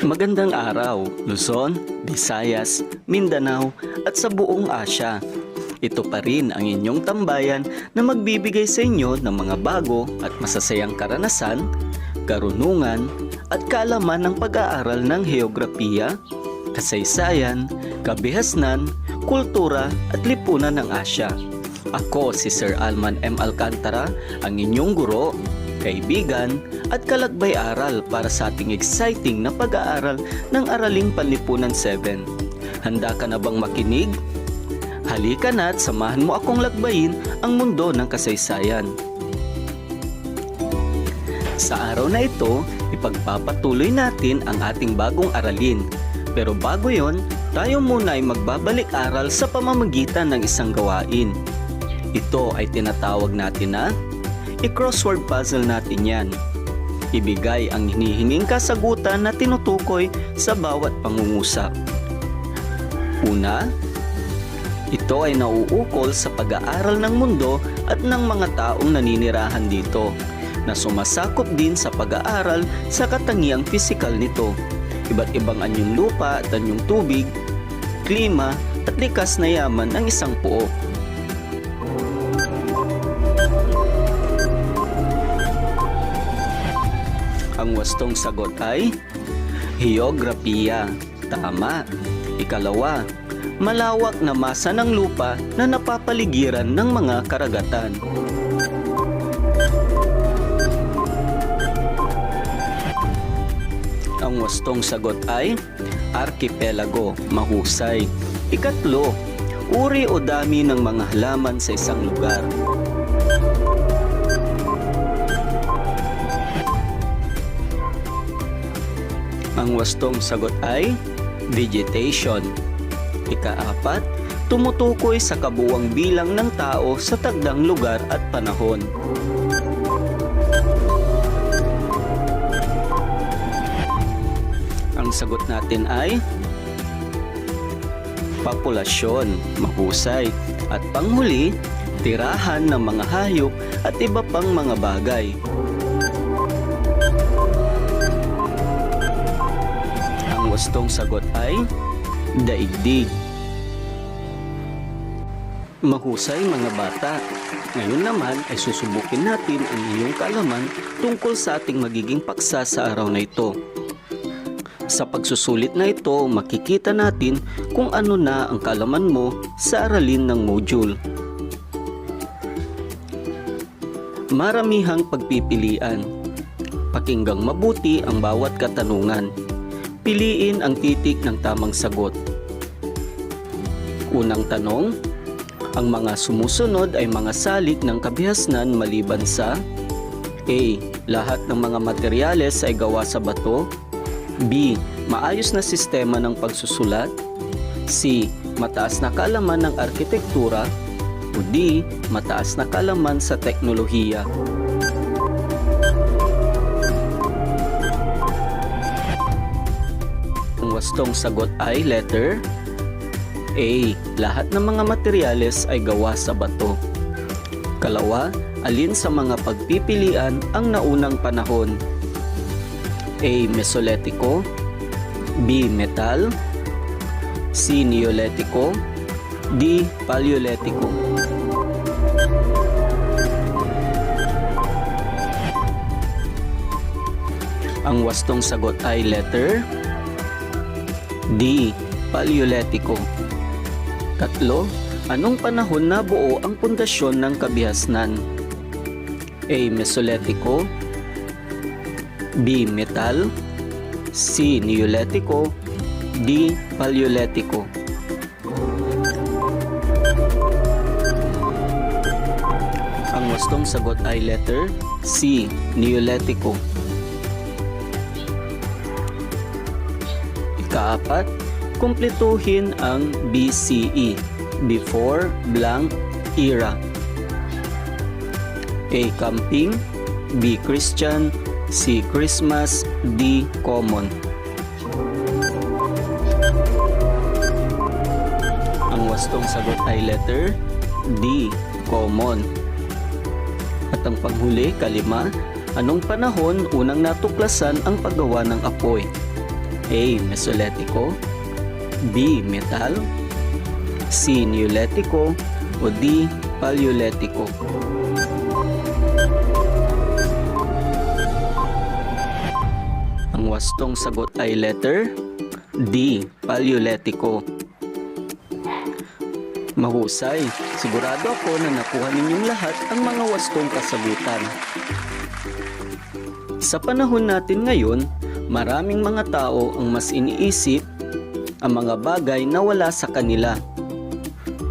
Magandang araw, Luzon, Visayas, Mindanao at sa buong Asya. Ito pa rin ang inyong tambayan na magbibigay sa inyo ng mga bago at masasayang karanasan, karunungan at kaalaman ng pag-aaral ng heograpiya, kasaysayan, kabihasnan, kultura at lipunan ng Asya. Ako si Sir Alman M. Alcantara, ang inyong guro, kaibigan at kalakbay-aral para sa ating exciting na pag-aaral ng Araling Panlipunan 7. Handa ka na bang makinig? Halika na at samahan mo akong lakbayin ang mundo ng kasaysayan. Sa araw na ito, ipagpapatuloy natin ang ating bagong aralin. Pero bago yon, tayo muna ay magbabalik-aral sa pamamagitan ng isang gawain. Ito ay tinatawag natin na i-crossword puzzle natin yan. Ibigay ang hinihinging kasagutan na tinutukoy sa bawat pangungusap. Una, ito ay nauukol sa pag-aaral ng mundo at ng mga taong naninirahan dito, na sumasakop din sa pag-aaral sa katangiang pisikal nito. Iba't ibang anyong lupa at anyong tubig, klima at likas na yaman ng isang puok. Ang wastong sagot ay heograpiya. Tama. Ikalawa, malawak na masa ng lupa na napapaligiran ng mga karagatan. Ang wastong sagot ay arkipelago. Mahusay. Ikatlo, uri o dami ng mga halaman sa isang lugar. Ang wastong sagot ay vegetation. Ika-apat, tumutukoy sa kabuuang bilang ng tao sa tagdang lugar at panahon. Ang sagot natin ay populasyon. Mahusay. At panghuli, tirahan ng mga hayop at iba pang mga bagay. Ang wastong sagot ay daigdig. Mahusay mga bata. Ngayon naman ay susubukin natin ang iyong kaalaman tungkol sa ating magiging paksa sa araw na ito. Sa pagsusulit na ito, makikita natin kung ano na ang kaalaman mo sa aralin ng module. Maramihang pagpipilian. Pakinggang mabuti ang bawat katanungan. Piliin ang titik ng tamang sagot. Unang tanong, ang mga sumusunod ay mga salik ng kabihasnan maliban sa A. Lahat ng mga materyales ay gawa sa bato. B. Maayos na sistema ng pagsusulat. C. Mataas na kaalaman ng arkitektura. O D. Mataas na kaalaman sa teknolohiya. Ang wastong sagot ay letter A. Lahat ng mga materyales ay gawa sa bato. Kalawa, alin sa mga pagpipilian ang naunang panahon? A. Mesolitiko. B. Metal. C. Neolitiko. D. Paleolitiko. Ang wastong sagot ay letter D. Paleolitiko. Katlo, anong panahon nabuo ang pundasyon ng kabihasnan? A. Mesolitiko. B. Metal. C. Neolitiko. D. Paleolitiko. Ang wastong sagot ay letter C. Neolitiko. Ika-apat, kumpletuhin ang BCE, Before Blank Era. A. Camping. B. Christian. C. Christmas. D. Common. Ang wastong sagot ay letter D. Common. At ang panghuli, kalima, anong panahon unang natuklasan ang paggawa ng apoy? A. Mesolitiko, B. Metal, C. Neolitiko, o D. Paleolitiko. Ang wastong sagot ay letter D. Paleolitiko. Mahusay. Sigurado ako na nakuha ninyong lahat ang mga wastong kasagutan. Sa panahon natin ngayon, maraming mga tao ang mas iniisip ang mga bagay na wala sa kanila.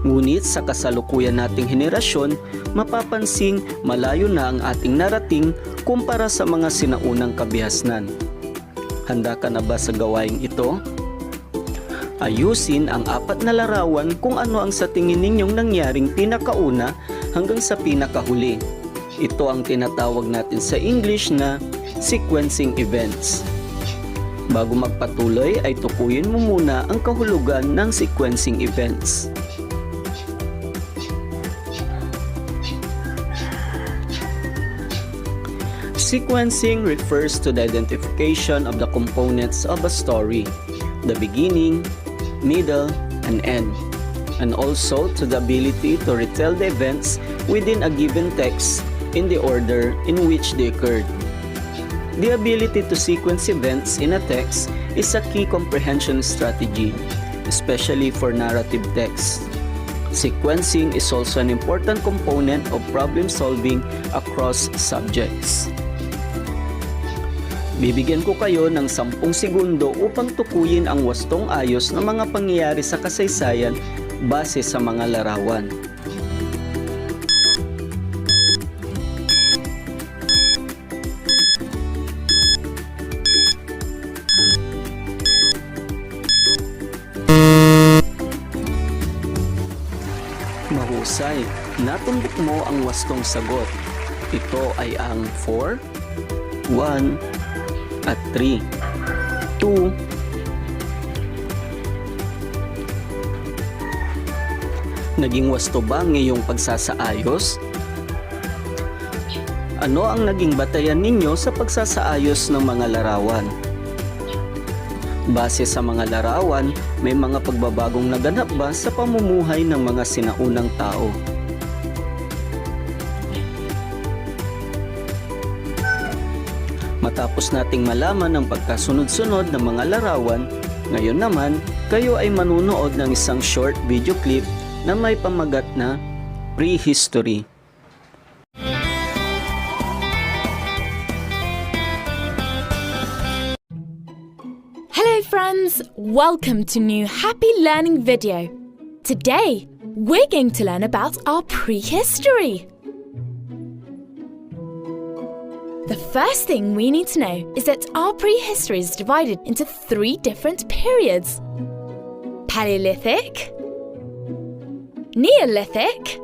Ngunit sa kasalukuyan nating henerasyon, mapapansing malayo na ang ating narating kumpara sa mga sinaunang kabihasnan. Handa ka na ba sa gawaing ito? Ayusin ang 4 na larawan kung ano ang sa tingin ninyong nangyaring pinakauna hanggang sa pinakahuli. Ito ang tinatawag natin sa English na sequencing events. Bago magpatuloy ay tukuyin mo muna ang kahulugan ng sequencing events. Sequencing refers to the identification of the components of a story, the beginning, middle, and end, and also to the ability to retell the events within a given text in the order in which they occurred. The ability to sequence events in a text is a key comprehension strategy, especially for narrative text. Sequencing is also an important component of problem solving across subjects. Bibigyan ko kayo ng 10 segundo upang tukuyin ang wastong ayos ng mga pangyayari sa kasaysayan base sa mga larawan. Mahusay, natumbok mo ang wastong sagot. Ito ay ang 4, 1, at 3, 2, naging wasto ba ang iyong pagsasaayos? Ano ang naging batayan ninyo sa pagsasaayos ng mga larawan? Base sa mga larawan, may mga pagbabagong naganap ba sa pamumuhay ng mga sinaunang tao? Matapos nating malaman ang pagkasunod-sunod ng mga larawan, ngayon naman, kayo ay manunood ng isang short video clip na may pamagat na Prehistory. Hello friends, welcome to new Happy Learning video. Today, we're going to learn about our prehistory. The first thing we need to know is that our prehistory is divided into 3 different periods: Paleolithic, Neolithic,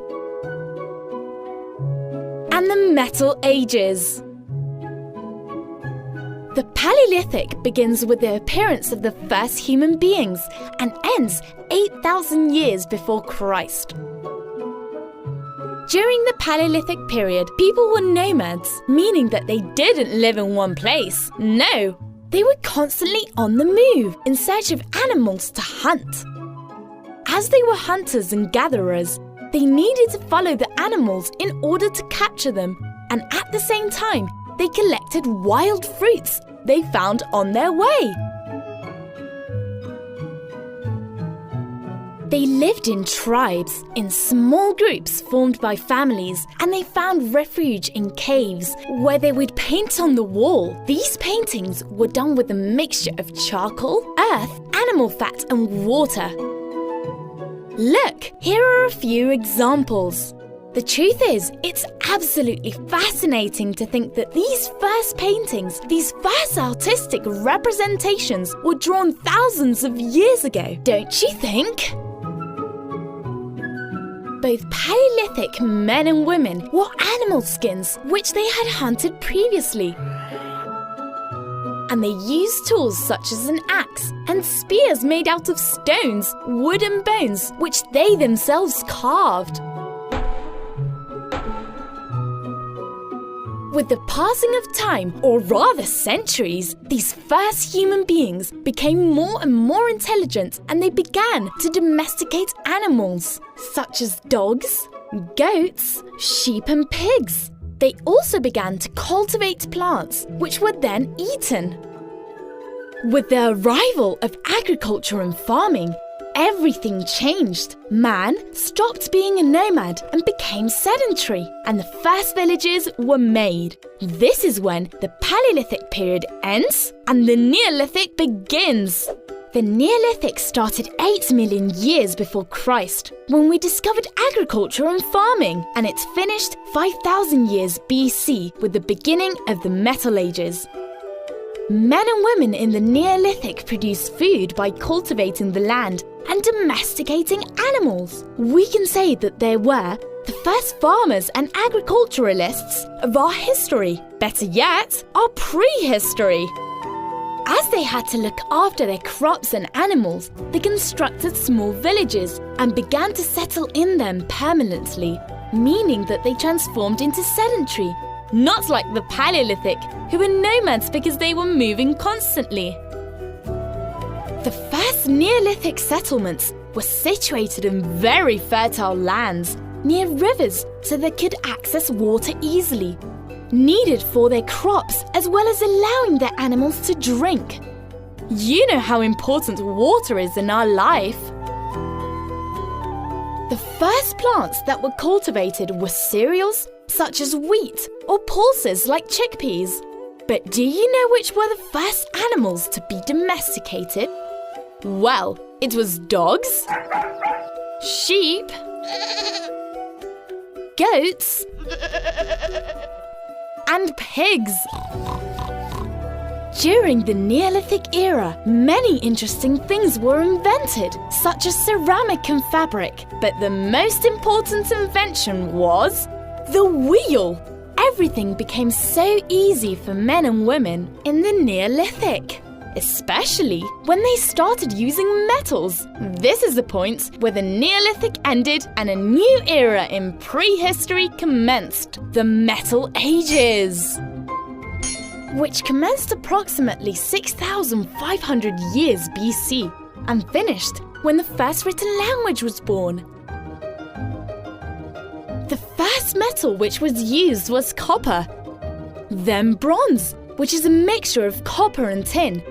and the Metal Ages. The Paleolithic begins with the appearance of the first human beings and ends 8,000 years before Christ. During the Paleolithic period, people were nomads, meaning that they didn't live in one place. No, they were constantly on the move in search of animals to hunt. As they were hunters and gatherers, they needed to follow the animals in order to capture them, and at the same time, they collected wild fruits they found on their way. They lived in tribes, in small groups formed by families, and they found refuge in caves where they would paint on the wall. These paintings were done with a mixture of charcoal, earth, animal fat, and water. Look, here are a few examples. The truth is, it's absolutely fascinating to think that these first paintings, these first artistic representations, were drawn thousands of years ago, don't you think? Both Paleolithic men and women wore animal skins, which they had hunted previously. And they used tools such as an axe and spears made out of stones, wood and bones, which they themselves carved. With the passing of time, or rather centuries, these first human beings became more and more intelligent and they began to domesticate animals, such as dogs, goats, sheep and pigs. They also began to cultivate plants, which were then eaten. With the arrival of agriculture and farming, everything changed. Man stopped being a nomad and became sedentary, and the first villages were made. This is when the Paleolithic period ends and the Neolithic begins. The Neolithic started 8 million years before Christ, when we discovered agriculture and farming, and it's finished 5,000 years BC with the beginning of the Metal Ages. Men and women in the Neolithic produced food by cultivating the land and domesticating animals. We can say that they were the first farmers and agriculturalists of our history. Better yet, our prehistory. As they had to look after their crops and animals, they constructed small villages and began to settle in them permanently, meaning that they transformed into sedentary, not like the Paleolithic, who were nomads because they were moving constantly. The first Neolithic settlements were situated in very fertile lands near rivers so they could access water easily, needed for their crops as well as allowing their animals to drink. You know how important water is in our life. The first plants that were cultivated were cereals such as wheat or pulses like chickpeas. But do you know which were the first animals to be domesticated? Well, it was dogs, sheep, goats, and pigs. During the Neolithic era, many interesting things were invented, such as ceramic and fabric. But the most important invention was the wheel. Everything became so easy for men and women in the Neolithic, especially when they started using metals. This is the point where the Neolithic ended and a new era in prehistory commenced, the Metal Ages, which commenced approximately 6,500 years BC and finished when the first written language was born. The first metal which was used was copper, then bronze, which is a mixture of copper and tin,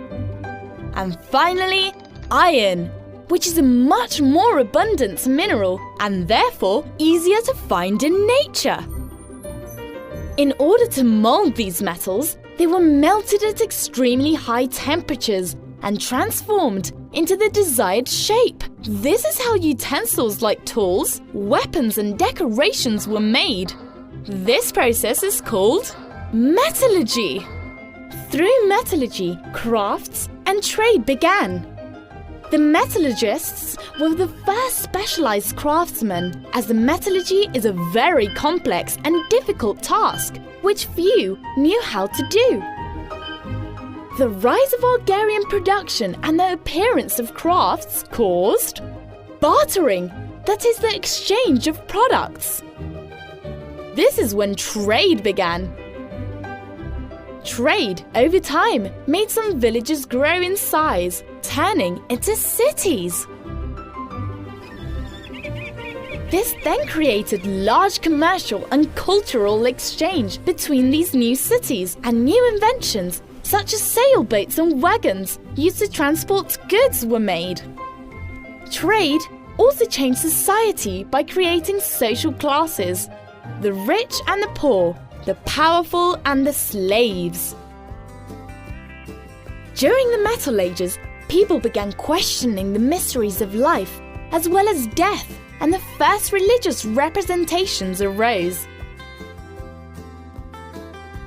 and finally iron, which is a much more abundant mineral and therefore easier to find in nature. In order to mold these metals, they were melted at extremely high temperatures and transformed into the desired shape. This is how utensils like tools, weapons and decorations were made. This process is called metallurgy. Through metallurgy, crafts and trade began. The metallurgists were the first specialized craftsmen, as the metallurgy is a very complex and difficult task, which few knew how to do. The rise of agrarian production and the appearance of crafts caused bartering, that is the exchange of products. This is when trade began. Trade, over time, made some villages grow in size, turning into cities. This then created large commercial and cultural exchange between these new cities, and new inventions such as sailboats and wagons used to transport goods were made. Trade also changed society by creating social classes, the rich and the poor, the powerful and the slaves. During the Metal Ages, people began questioning the mysteries of life as well as death, and the first religious representations arose.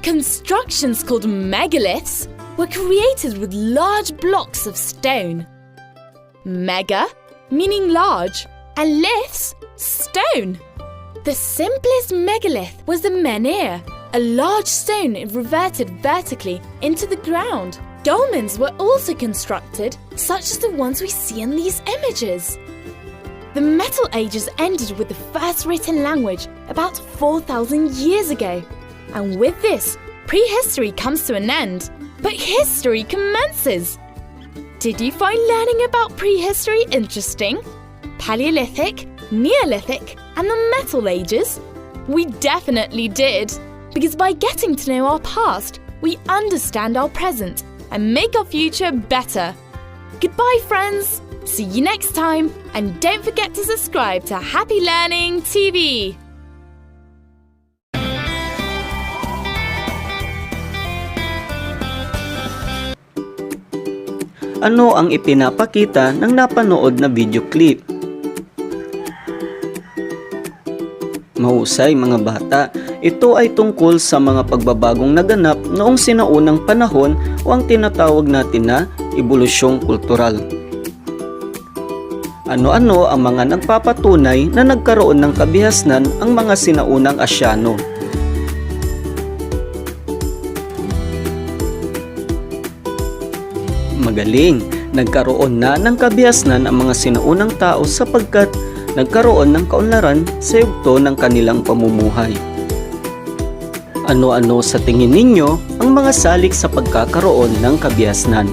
Constructions called megaliths were created with large blocks of stone. Mega, meaning large, and liths, stone. The simplest megalith was the menhir, a large stone reverted vertically into the ground. Dolmens were also constructed, such as the ones we see in these images. The Metal Ages ended with the first written language about 4,000 years ago. And with this, prehistory comes to an end, but history commences. Did you find learning about prehistory interesting? Paleolithic, Neolithic, and the Metal Ages? We definitely did, because by getting to know our past, we understand our present and make our future better. Goodbye, friends! See you next time, and don't forget to subscribe to Happy Learning TV. Ano ang ipinapakita ng napanood na video clip? Mahusay mga bata, ito ay tungkol sa mga pagbabagong naganap noong sinaunang panahon o ang tinatawag natin na ebolusyong kultural. Ano-ano ang mga nagpapatunay na nagkaroon ng kabihasnan ang mga sinaunang Asyano? Magaling, nagkaroon na ng kabihasnan ang mga sinaunang tao sapagkat nagkaroon ng kaunlaran sa yugto ng kanilang pamumuhay. Ano-ano sa tingin ninyo ang mga salik sa pagkakaroon ng kabihasnan?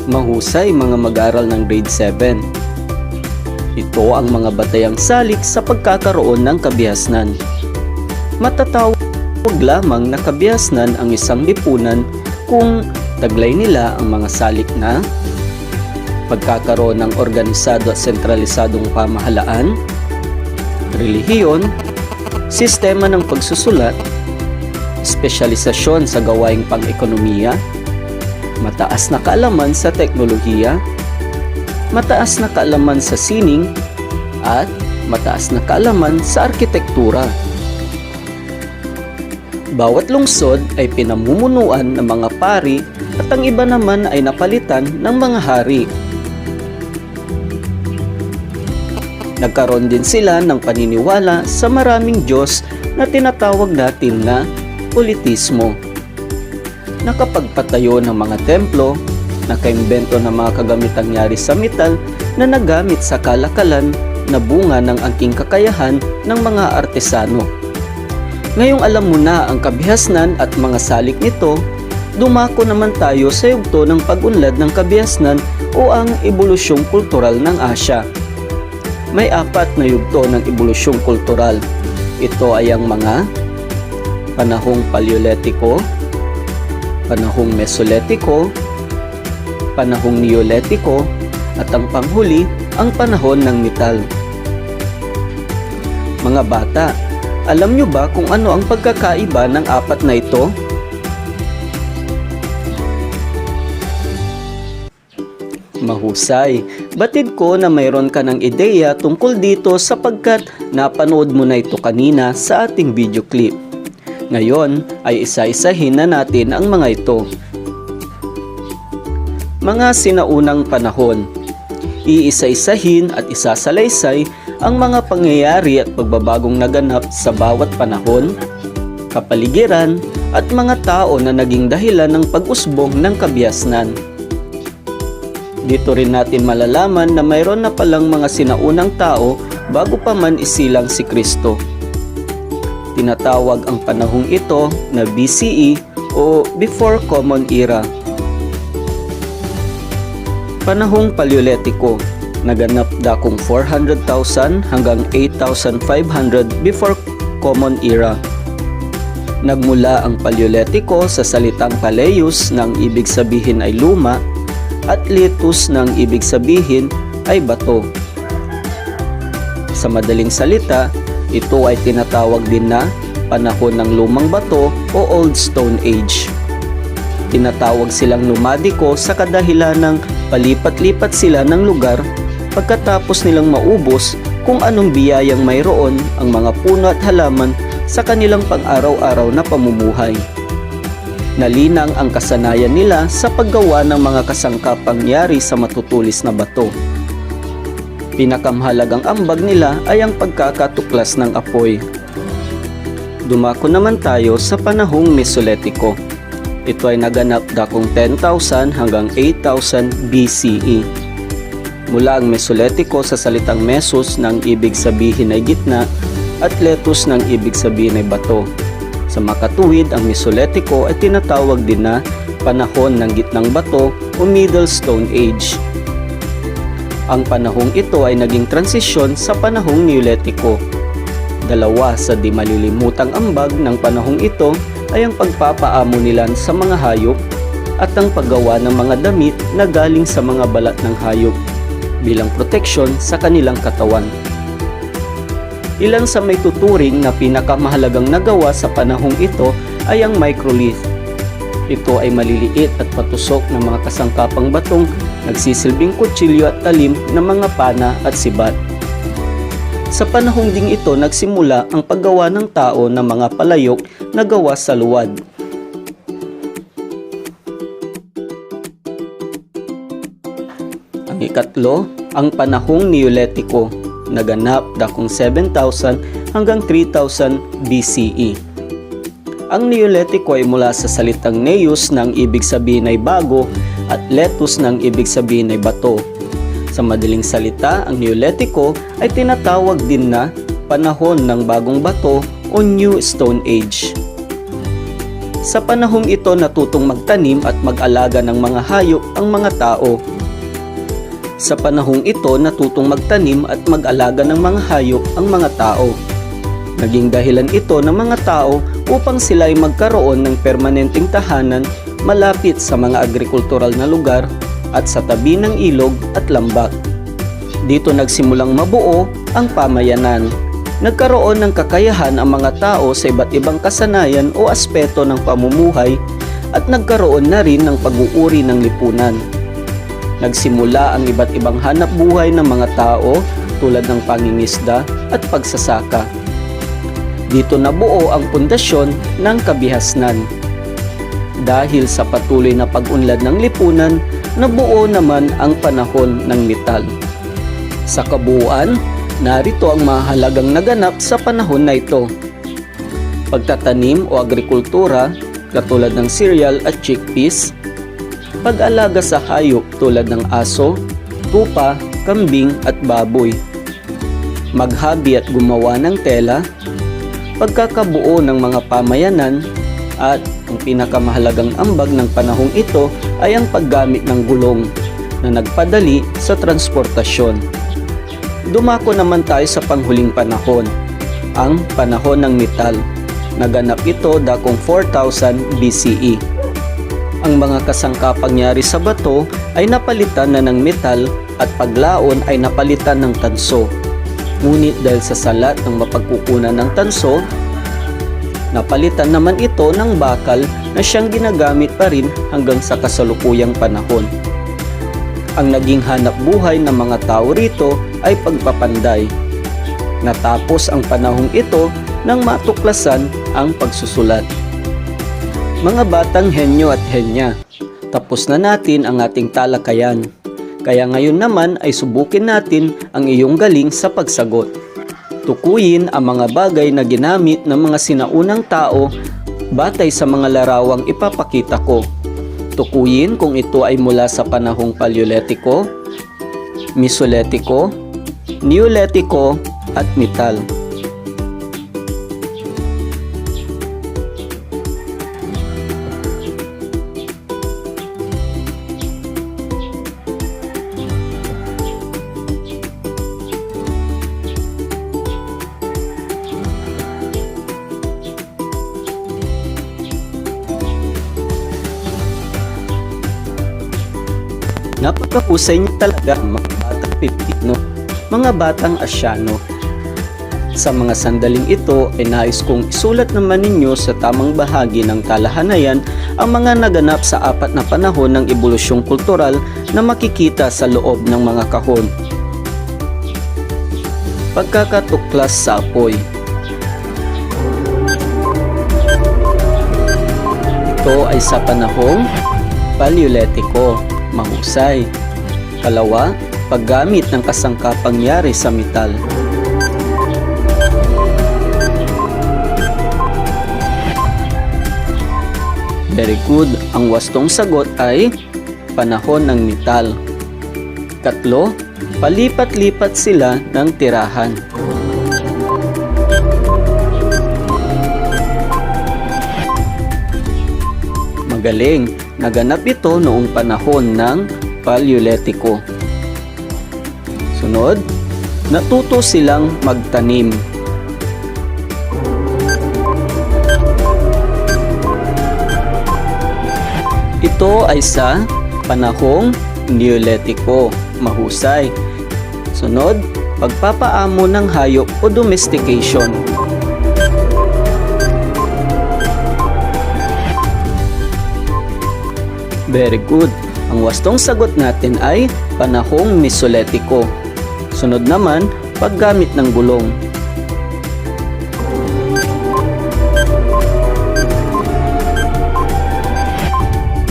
Mahusay mga mag-aaral ng grade 7. Ito ang mga batayang salik sa pagkakaroon ng kabihasnan. Matatawag lamang na kabihasnan ang isang lipunan kung taglay nila ang mga salik na pagkakaroon ng organisado at sentralisadong pamahalaan, relihiyon, sistema ng pagsusulat, espesyalisasyon sa gawaing pang-ekonomiya, mataas na kaalaman sa teknolohiya, mataas na kaalaman sa sining, at mataas na kaalaman sa arkitektura. Bawat lungsod ay pinamumunuan ng mga pari at ang iba naman ay napalitan ng mga hari. Nagkaroon din sila ng paniniwala sa maraming Diyos na tinatawag natin na politismo. Nakapagpatayo ng mga templo, nakaimbento ng mga kagamitang yari sa metal na nagamit sa kalakalan na bunga ng angking kakayahan ng mga artesano. Ngayong alam mo na ang kabihasnan at mga salik nito, dumako naman tayo sa yugto ng pag-unlad ng kabihasnan o ang ebolusyong kultural ng Asya. May 4 na yugto ng ebolusyong kultural. Ito ay ang mga panahong Paleolitiko, panahong Mesolitiko, panahong Neolitiko, at ang panghuli, ang panahon ng metal. Mga bata, alam nyo ba kung ano ang pagkakaiba ng 4 na ito? Mahusay. Batid ko na mayroon ka ng ideya tungkol dito sapagkat napanood mo na ito kanina sa ating video clip. Ngayon ay isa-isahin na natin ang mga ito. Mga sinaunang panahon. Iisa-isahin at isasalaysay ang mga pangyayari at pagbabagong naganap sa bawat panahon, kapaligiran at mga tao na naging dahilan ng pag-usbong ng kabihasnan. Dito rin natin malalaman na mayroon na palang mga sinaunang tao bago pa man isilang si Kristo. Tinatawag ang panahong ito na BCE o Before Common Era. Panahong Paleolitiko, naganap dakong 400,000 hanggang 8,500 before Common Era. Nagmula ang Paleolitiko sa salitang Paleus na ang ibig sabihin ay luma at litus na ang ibig sabihin ay bato. Sa madaling salita, ito ay tinatawag din na panahon ng lumang bato o Old Stone Age. Tinatawag silang nomadiko sa kadahilan ng palipat-lipat sila ng lugar pagkatapos nilang maubos kung anong biyayang mayroon ang mga puno at halaman sa kanilang pang-araw-araw na pamumuhay. Nalinang ang kasanayan nila sa paggawa ng mga kasangkapang yari sa matutulis na bato. Pinakamahalagang ambag nila ay ang pagkakatuklas ng apoy. Dumako naman tayo sa panahong Mesolitiko. Ito ay naganap dakong 10,000 hanggang 8,000 BCE. Mula ang Mesolitiko sa salitang mesos na ang ibig sabihin ay gitna at letos na ang ibig sabihin ay bato. Sa makatuwid, ang Mesolitiko ay tinatawag din na panahon ng gitnang bato o Middle Stone Age. Ang panahong ito ay naging transisyon sa panahong Neolitiko. Dalawa sa di malilimutang ambag ng panahong ito ay ang pagpapaamunilan sa mga hayop at ang paggawa ng mga damit na galing sa mga balat ng hayop bilang proteksyon sa kanilang katawan. Ilan sa may tuturing na pinakamahalagang nagawa sa panahong ito ay ang microlith. Ito ay maliliit at patusok ng mga kasangkapang batong nagsisilbing kutsilyo at talim ng mga pana at sibat. Sa panahong ding ito nagsimula ang paggawa ng tao ng mga palayok na gawa sa luwad. Ang ikatlo, ang panahong Neolitiko, naganap dakong 7,000 hanggang 3,000 BCE. Ang Neolitiko ay mula sa salitang neos na ang ibig sabihin ay bago at letos na ang ibig sabihin ay bato. Sa madaling salita, ang Neolitiko ay tinatawag din na panahon ng bagong bato o New Stone Age. Sa panahong ito natutong magtanim at mag-alaga ng mga hayop ang mga tao. Sa panahong ito natutong magtanim at mag-alaga ng mga hayop ang mga tao. Naging dahilan ito ng mga tao upang sila ay magkaroon ng permanenteng tahanan malapit sa mga agrikultural na lugar at sa tabi ng ilog at lambak. Dito nagsimulang mabuo ang pamayanan. Nagkaroon ng kakayahan ang mga tao sa iba't ibang kasanayan o aspeto ng pamumuhay at nagkaroon na rin ng pag-uuri ng lipunan. Nagsimula ang iba't ibang hanap buhay ng mga tao tulad ng pangingisda at pagsasaka. Dito nabuo ang pundasyon ng Kabihasnan. Dahil sa patuloy na pag-unlad ng lipunan, nabuo naman ang panahon ng metal. Sa kabuuan, narito ang mahalagang naganap sa panahon na ito. Pagtatanim o agrikultura katulad ng cereal at chickpeas, pag-alaga sa hayop tulad ng aso, tupa, kambing at baboy, maghabi at gumawa ng tela, pagkakabuo ng mga pamayanan, at ang pinakamahalagang ambag ng panahong ito ay ang paggamit ng gulong na nagpadali sa transportasyon. Dumako naman tayo sa panghuling panahon, ang panahon ng metal. Naganap ito dakong 4,000 BCE. Ang mga kasangkapang yari sa bato ay napalitan na ng metal at paglaon ay napalitan ng tanso. Ngunit dahil sa salat ng mapagkukunan ng tanso, napalitan naman ito ng bakal na siyang ginagamit pa rin hanggang sa kasalukuyang panahon. Ang naging hanap buhay ng mga tao rito ay pagpapanday. Natapos ang panahong ito nang matuklasan ang pagsusulat. Mga batang henyo at henya, tapos na natin ang ating talakayan. Kaya ngayon naman ay subukin natin ang iyong galing sa pagsagot. Tukuyin ang mga bagay na ginamit ng mga sinaunang tao batay sa mga larawang ipapakita ko. Tukuyin kung ito ay mula sa panahong Paleolitiko, Mesolitiko, Neolitiko at metal. Napakahusay niyo talaga mga batang Pilipino, mga batang Asyano. Sa mga sandaling ito ay nais kong isulat naman ninyo sa tamang bahagi ng talahanayan ang mga naganap sa apat na panahon ng ebolusyong kultural na makikita sa loob ng mga kahon. Pagkakatuklas sa apoy. Ito ay sa panahong Paleolitiko. Mahusay. Kalawa, paggamit ng kasangkapang yari sa metal. Very good. Ang wastong sagot ay panahon ng metal. Katlo, Palipat-lipat sila ng tirahan. Magaling, naganap ito noong panahon ng Paleolitiko. Sunod, natuto silang magtanim. Ito ay sa panahong Neolitiko. Mahusay. Sunod, pagpapaamo ng hayop o domestication. Very good. Ang wastong sagot natin ay panahong Mesolitiko. Sunod naman, paggamit ng gulong.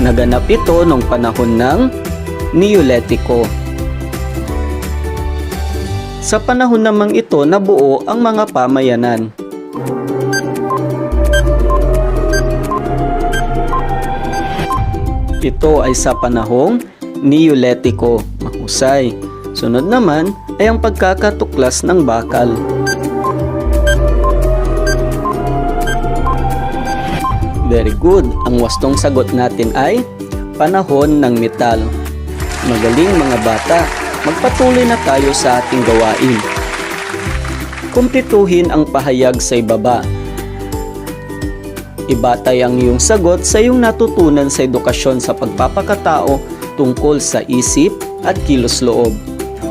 Naganap ito noong panahon ng Neolitiko. Sa panahon namang ito nabuo ang mga pamayanan. Ito ay sa panahong Neolitiko. Mahusay. Sunod naman ay ang pagkakatuklas ng bakal. Very good. Ang wastong sagot natin ay panahon ng metal. Magaling mga bata. Magpatuloy na tayo sa ating gawain. Kumpletuhin ang pahayag sa ibaba. Ibatay ang iyong sagot sa iyong natutunan sa edukasyon sa pagpapakatao tungkol sa isip at kilos-loob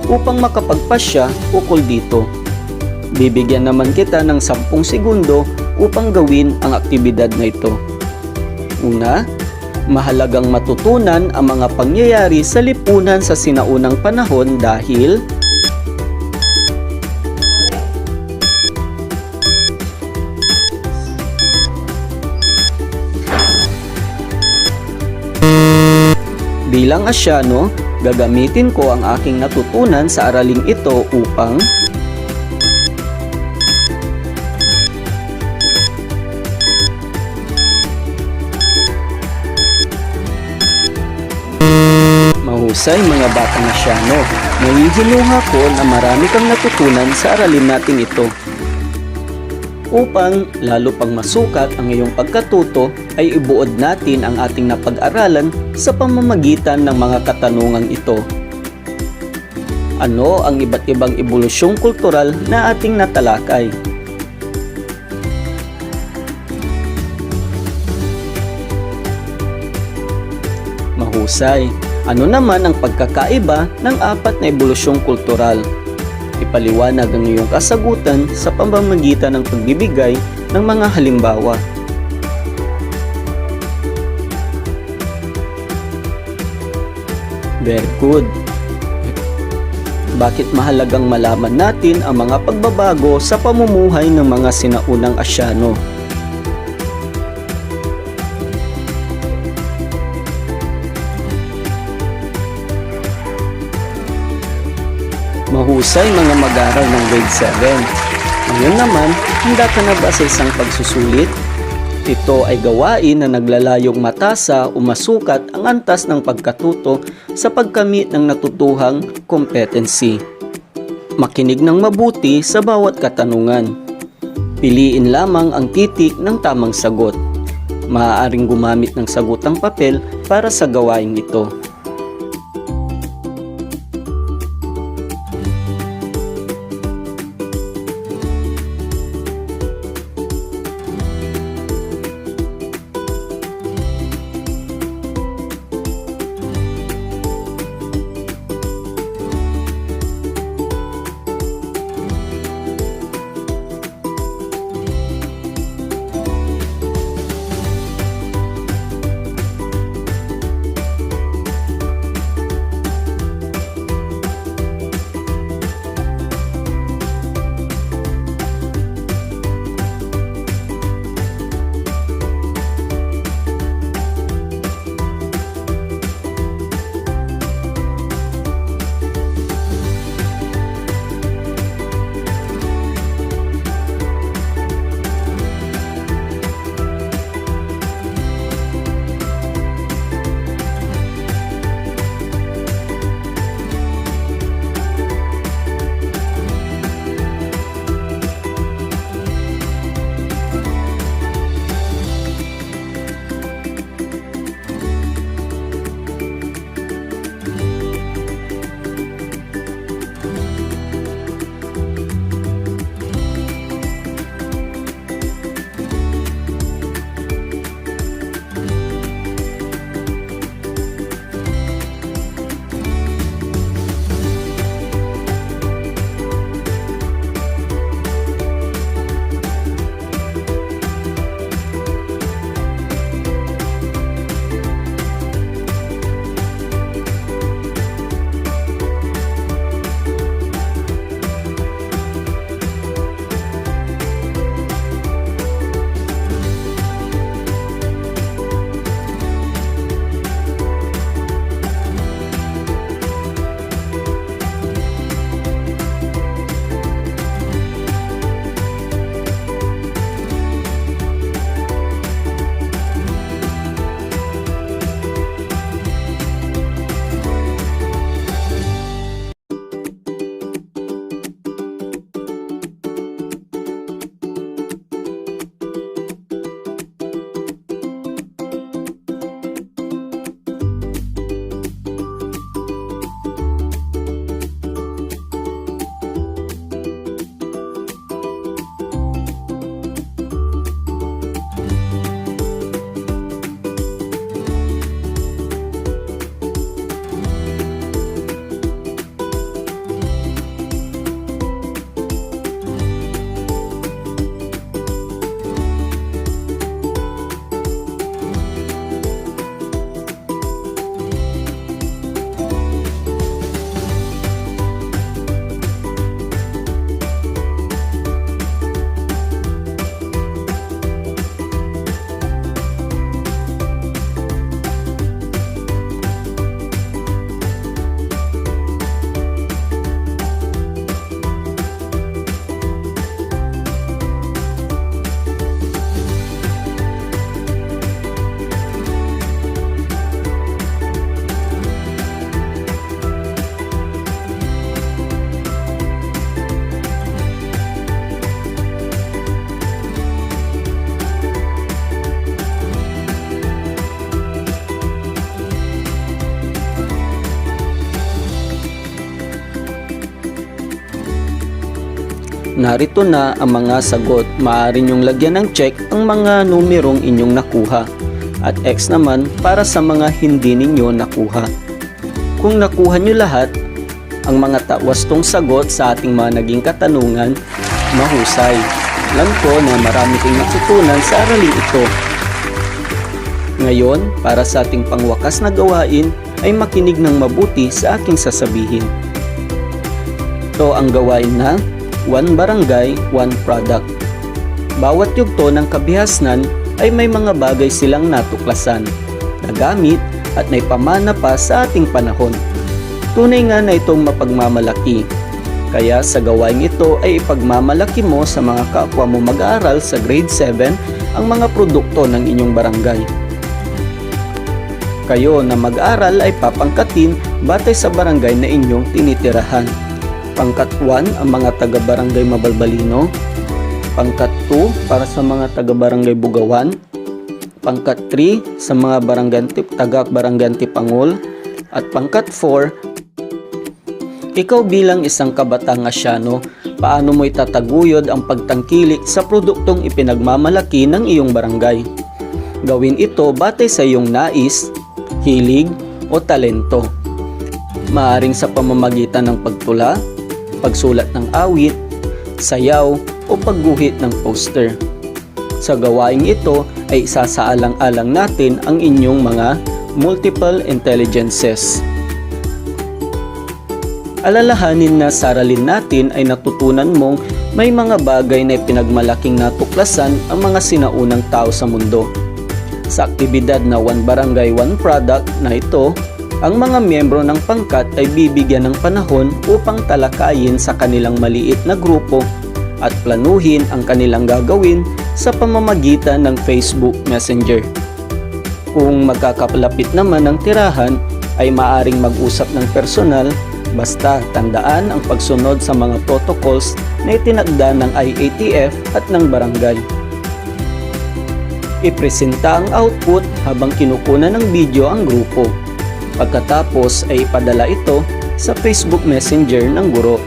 upang makapagpasya ukol dito. Bibigyan naman kita ng 10 segundo upang gawin ang aktibidad na ito. Una, mahalagang matutunan ang mga pangyayari sa lipunan sa sinaunang panahon dahil bilang Asyano, gagamitin ko ang aking natutunan sa araling ito upang mahusay mga batang Asyano. Nahihinuha ko na marami kang natutunan sa aralin natin ito. Upang lalo pang masukat ang iyong pagkatuto ay ibuod natin ang ating napag-aralan sa pamamagitan ng mga katanungang ito. Ano ang iba't ibang ebolusyong kultural na ating natalakay? Mahusay. Ano naman ang pagkakaiba ng 4 na ebolusyong kultural? Ipaliwanag ang iyong kasagutan sa pamamagitan ng pagbibigay ng mga halimbawa. Very good. Bakit mahalagang malaman natin ang mga pagbabago sa pamumuhay ng mga sinaunang Asyano? Mahusay mga mag-aral ng grade 7. Ngayon naman, handa ka na ba sa isang pagsusulit? Ito ay gawain na naglalayong matasa o masukat ang antas ng pagkatuto sa pagkamit ng natutuhang competency. Makinig ng mabuti sa bawat katanungan. Piliin lamang ang titik ng tamang sagot. Maaaring gumamit ng sagutang papel para sa gawain ito. Narito na ang mga sagot. Maaari niyong lagyan ng check ang mga numerong inyong nakuha at X naman para sa mga hindi ninyo nakuha. Kung nakuha niyo lahat ang mga wastong sagot sa ating mga naging katanungan, mahusay. Alam ko na marami kayong natutunan sa aralin ito. Ngayon, para sa ating pangwakas na gawain ay makinig ng mabuti sa aking sasabihin. Ito ang gawain na One Barangay, One Product. Bawat yugto ng kabihasnan ay may mga bagay silang natuklasan, nagamit at naipamana pa sa ating panahon. Tunay nga na itong mapagmamalaki. Kaya sa gawain ito ay ipagmamalaki mo sa mga kapwa mo mag-aaral sa grade 7 ang mga produkto ng inyong barangay. Kayo na mag-aaral ay papangkatin batay sa barangay na inyong tinitirahan. Pangkat 1 ang mga taga-barangay Mabalbalino, pangkat 2 para sa mga taga-barangay Bugawan, pangkat 3 sa mga taga-barangay Tipangol, at pangkat 4, ikaw bilang isang kabatang Asyano, paano mo itataguyod ang pagtangkilik sa produktong ipinagmamalaki ng iyong barangay? Gawin ito batay sa iyong nais, hilig o talento. Maaring sa pamamagitan ng pagtula, pagsulat ng awit, sayaw o pagguhit ng poster. Sa gawaing ito ay isasaalang-alang natin ang inyong mga multiple intelligences. Alalahanin na sa aralin natin ay natutunan mong may mga bagay na pinagmalaking natuklasan ang mga sinaunang tao sa mundo. Sa aktibidad na One Barangay, One Product na ito, ang mga miyembro ng pangkat ay bibigyan ng panahon upang talakayin sa kanilang maliit na grupo at planuhin ang kanilang gagawin sa pamamagitan ng Facebook Messenger. Kung magkakapalapit naman ng tirahan, ay maaring mag-usap ng personal, basta tandaan ang pagsunod sa mga protocols na itinakda ng IATF at ng barangay. Ipresenta ang output habang kinukunan ng video ang grupo. Pagkatapos ay ipadala ito sa Facebook Messenger ng guro.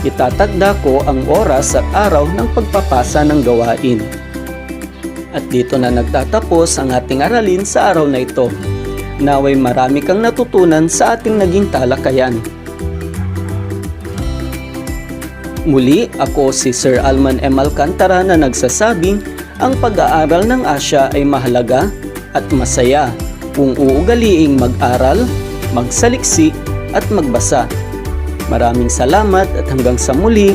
Itatagda ko ang oras at araw ng pagpapasa ng gawain. At dito na nagtatapos ang ating aralin sa araw na ito. Naway marami kang natutunan sa ating naging talakayan. Muli, ako si Sir Alman M. Alcantara na nagsasabing ang pag-aaral ng Asya ay mahalaga at masaya kung uugaliing mag-aral, magsaliksik at magbasa. Maraming salamat at hanggang sa muli.